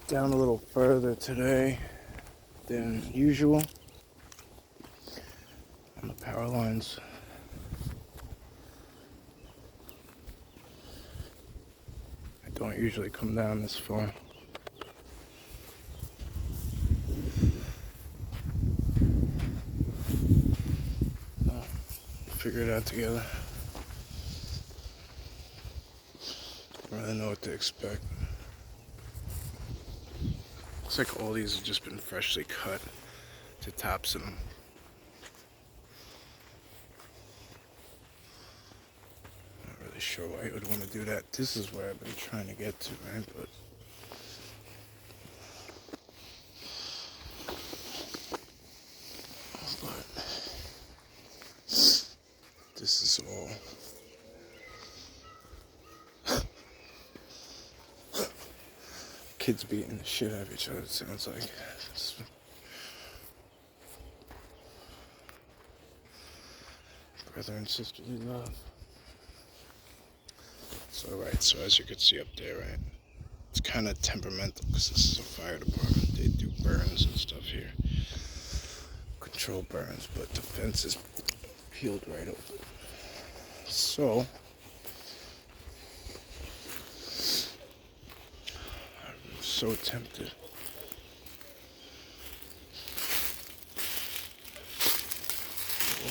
down a little further today than usual on the power lines. I don't usually come down this far. Figure it out together. I don't really know what to expect. Looks like all these have just been freshly cut to tops of them. Not really sure why you would want to do that. This is where I've been trying to get to, right? But this is all kids beating the shit out of each other, it sounds like. Brother and sisterly love. So, right, so as you can see up there, right, it's kind of temperamental because this is a fire department. They do burns and stuff here. Control burns, but the fence is peeled right open. So, I'm so tempted.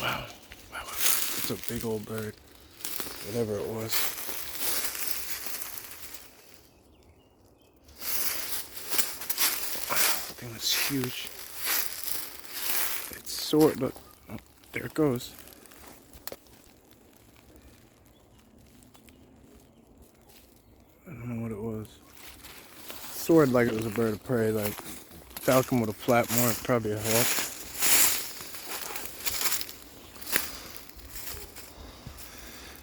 Wow. It's a big old bird. Whatever it was. Wow, that thing was huge. It's soared, look. Oh, there it goes. I don't know what it was. Soared like it was a bird of prey, like falcon would have flapped more, probably a hawk.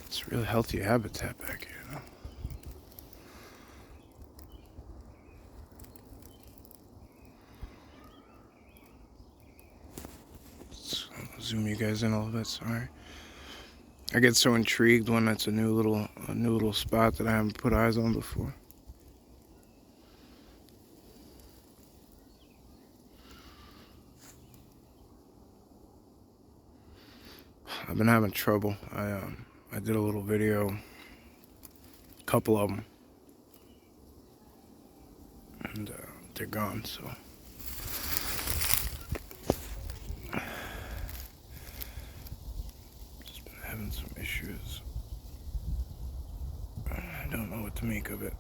It's a really healthy habitat back here, you know? So I'll zoom you guys in a little bit, sorry. I get so intrigued when it's a new little spot that I haven't put eyes on before. I've been having trouble. I did a little video, a couple of them, and they're gone. So just been having some issues. I don't know what to make of it.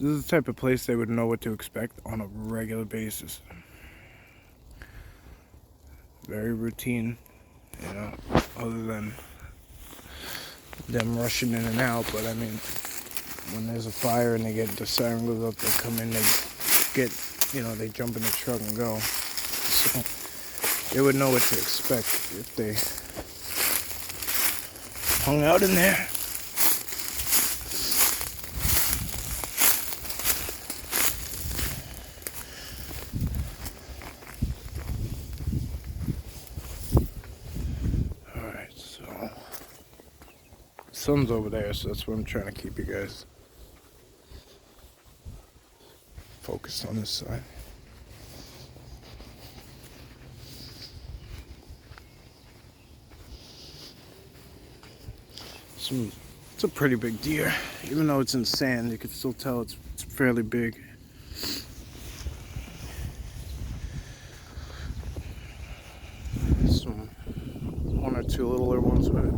This is the type of place they would know what to expect on a regular basis. Very routine, you know, other than them rushing in and out. But I mean, when there's a fire and they get the siren goes up, they come in, they get, you know, they jump in the truck and go. So they would know what to expect if they hung out in there. Sun's over there, so that's what I'm trying to keep you guys focused on this side. It's a pretty big deer. Even though it's in sand, you can still tell it's fairly big. Some one or two littler ones with it.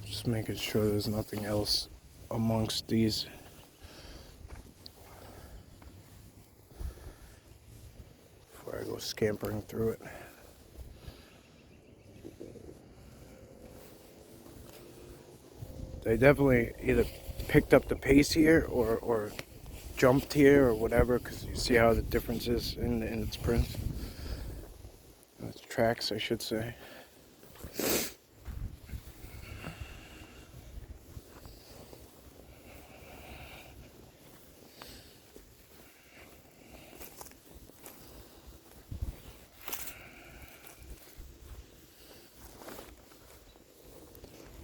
Just making sure there's nothing else amongst these. Before I go scampering through it. They definitely either picked up the pace here or jumped here or whatever, because you see how the difference is in its prints. Its tracks, I should say.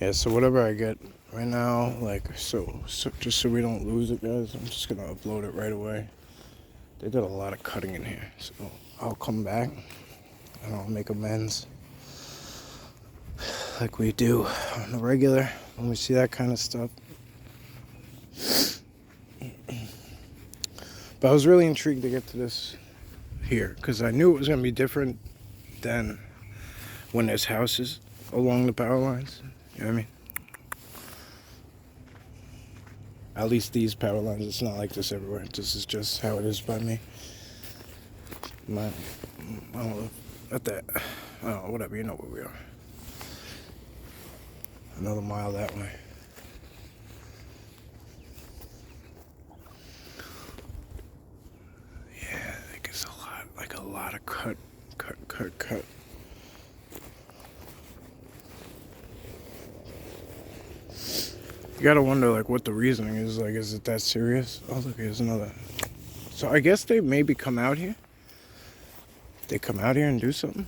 Yeah, so whatever I get right now, like, so just so we don't lose it, guys, I'm just gonna upload it right away. They did a lot of cutting in here, so I'll come back and I'll make amends like we do on the regular when we see that kind of stuff. But I was really intrigued to get to this here because I knew it was gonna be different than when there's houses along the power lines. You know what I mean? At least these power lines, it's not like this everywhere. This is just how it is by me. I don't know, at that, I don't know, whatever, you know where we are. Another mile that way. Yeah, I think it's a lot of cut. You gotta wonder, like, what the reasoning is. Like, is it that serious? Oh, look, here's another. So I guess they maybe come out here. They come out here and do something.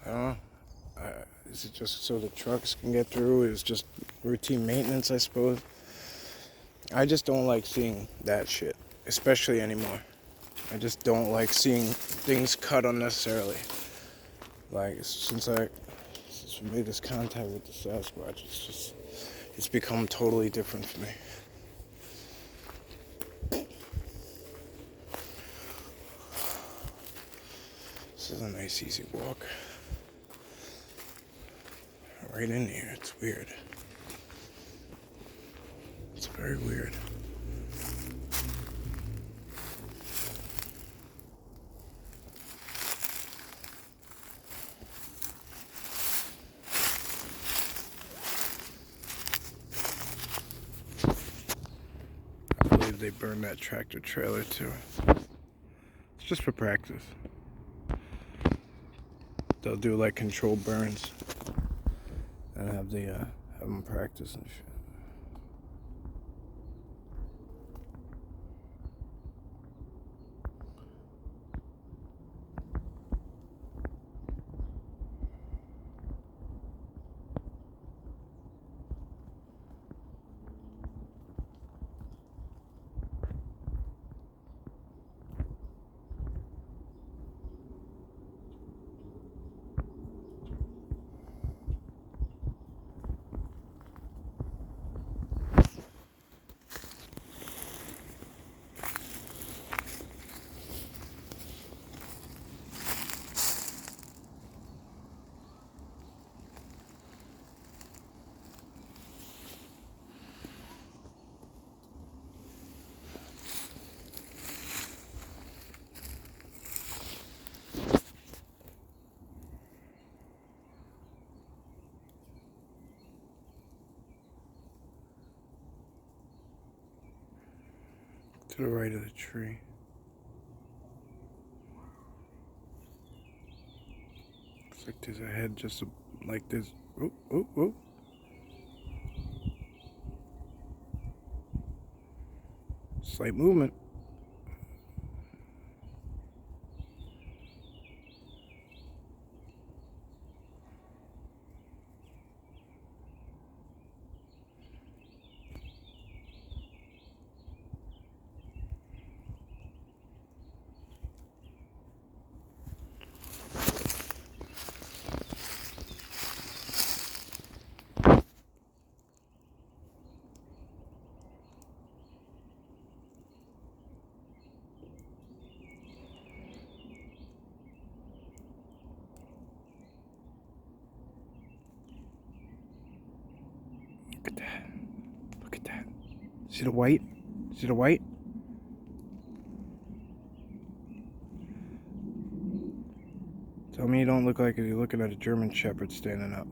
I don't know. Is it just so the trucks can get through? Is it just routine maintenance, I suppose? I just don't like seeing that shit, especially anymore. I just don't like seeing things cut unnecessarily. Like, since we made this contact with the Sasquatch, it's become totally different for me. This is a nice, easy walk. Right in here, it's weird. It's very weird. I believe they burned that tractor trailer too. It's just for practice. They'll do like controlled burns and have them practice and shit. To the right of the tree. Looks like there's a head just like this. Oh, oh, oh. Slight movement. Look at that. Look at that. See the white? See the white? Tell me you don't look like you're looking at a German Shepherd standing up.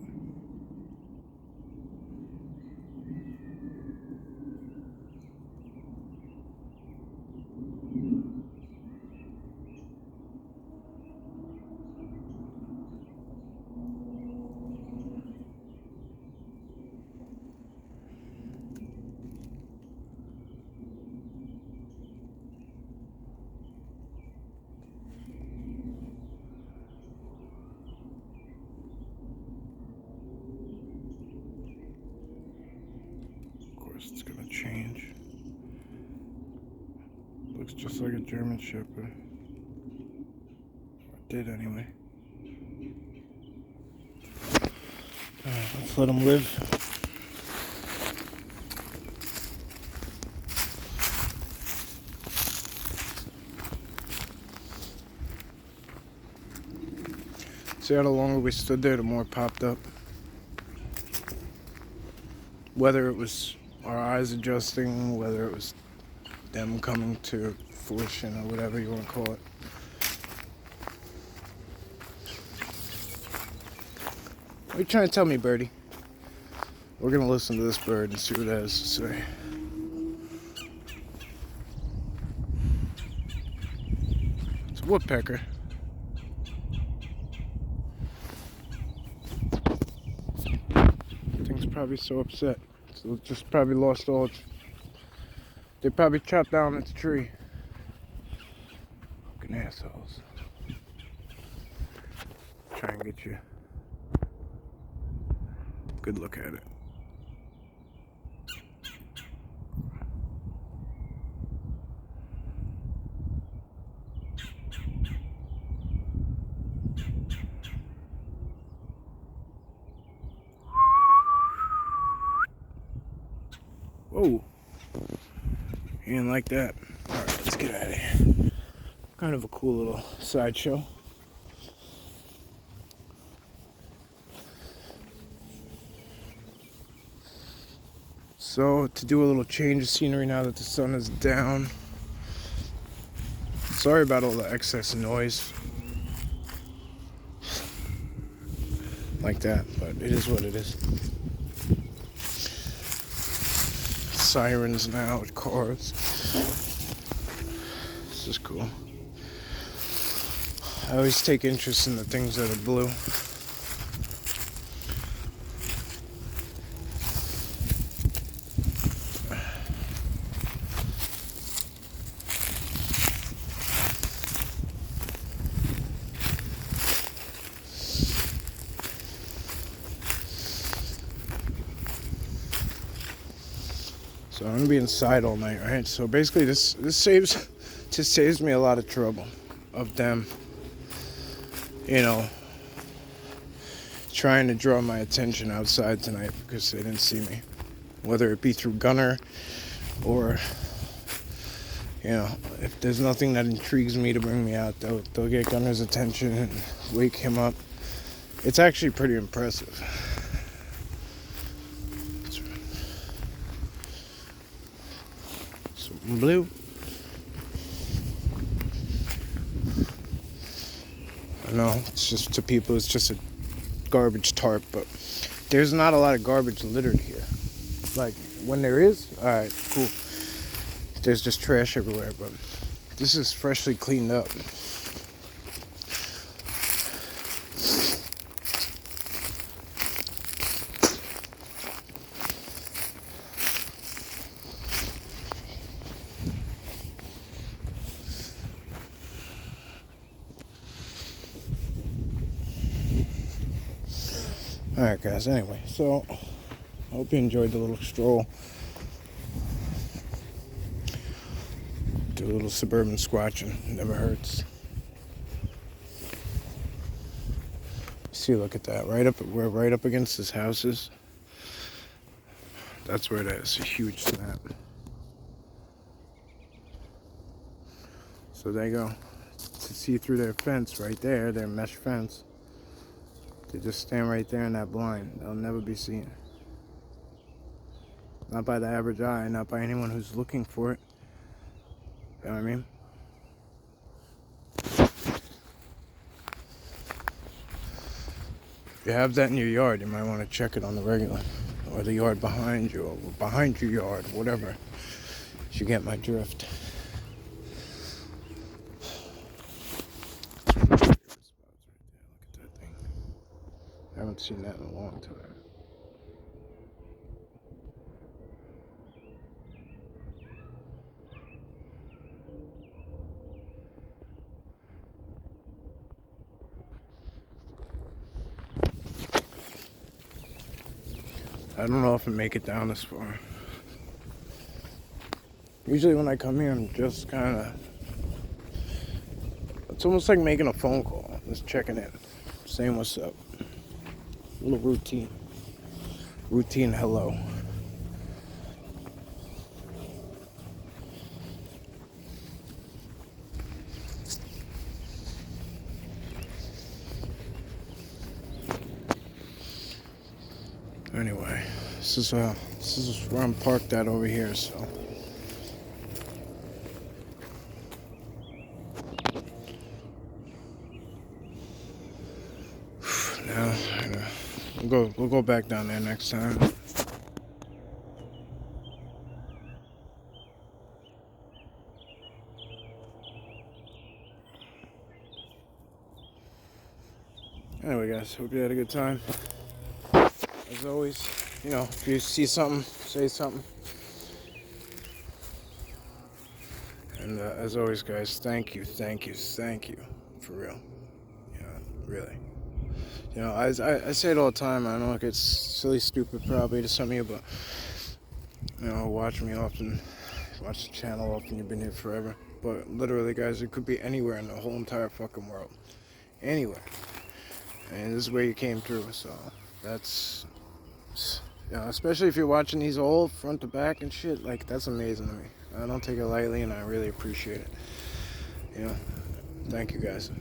looks just like a German Shepherd. Or did anyway. Alright, let's let him live. See how the longer we stood there, the more it popped up. Whether it was our eyes adjusting, whether it was them coming to fruition, or whatever you want to call it. What are you trying to tell me, birdie? We're going to listen to this bird and see what it has to say. It's a woodpecker. Thing's probably so upset. So it just probably lost all its... They probably chopped down its tree. Fucking assholes. Try and get you a good look at it. Whoa. He didn't like that. Alright, let's get out of here. Kind of a cool little sideshow. So, to do a little change of scenery now that the sun is down. Sorry about all the excess noise. Like that, but it is what it is. Sirens now with cars. This is cool. I always take interest in the things that are blue. So I'm gonna be inside all night, right? So basically this saves me a lot of trouble of them, you know, trying to draw my attention outside tonight because they didn't see me. Whether it be through Gunner or, you know, if there's nothing that intrigues me to bring me out, they'll get Gunner's attention and wake him up. It's actually pretty impressive. Blue. I know, it's just to people, it's just a garbage tarp, but there's not a lot of garbage littered here. Like, when there is, alright, cool. There's just trash everywhere, but this is freshly cleaned up. Alright guys, anyway, so I hope you enjoyed the little stroll. Do a little suburban squatching, never hurts. See, look at that, we're right up against his houses. That's where it is, a huge snap. So they go to see through their fence right there, their mesh fence. They just stand right there in that blind. They'll never be seen. Not by the average eye, not by anyone who's looking for it. You know what I mean? If you have that in your yard, you might want to check it on the regular. Or the yard behind you, or behind your yard, whatever. You get my drift. I haven't seen that in a long time. I don't know if I make it down this far. Usually when I come here, I'm just kind of, it's almost like making a phone call, just checking in, saying what's up. A little routine hello. Anyway, this is where I'm parked at over here, so. Now, we'll go back down there next time. Anyway, guys, hope you had a good time. As always, if you see something, say something. And as always, guys, thank you, for real. Really. I say it all the time. I know it gets silly, stupid probably to some of you, but watch me often, watch the channel often. You've been here forever, but literally, guys, it could be anywhere in the whole entire fucking world, anywhere. And this is where you came through, so that's, especially if you're watching these old front to back and shit, like, that's amazing to me. I don't take it lightly, and I really appreciate it. Thank you, guys.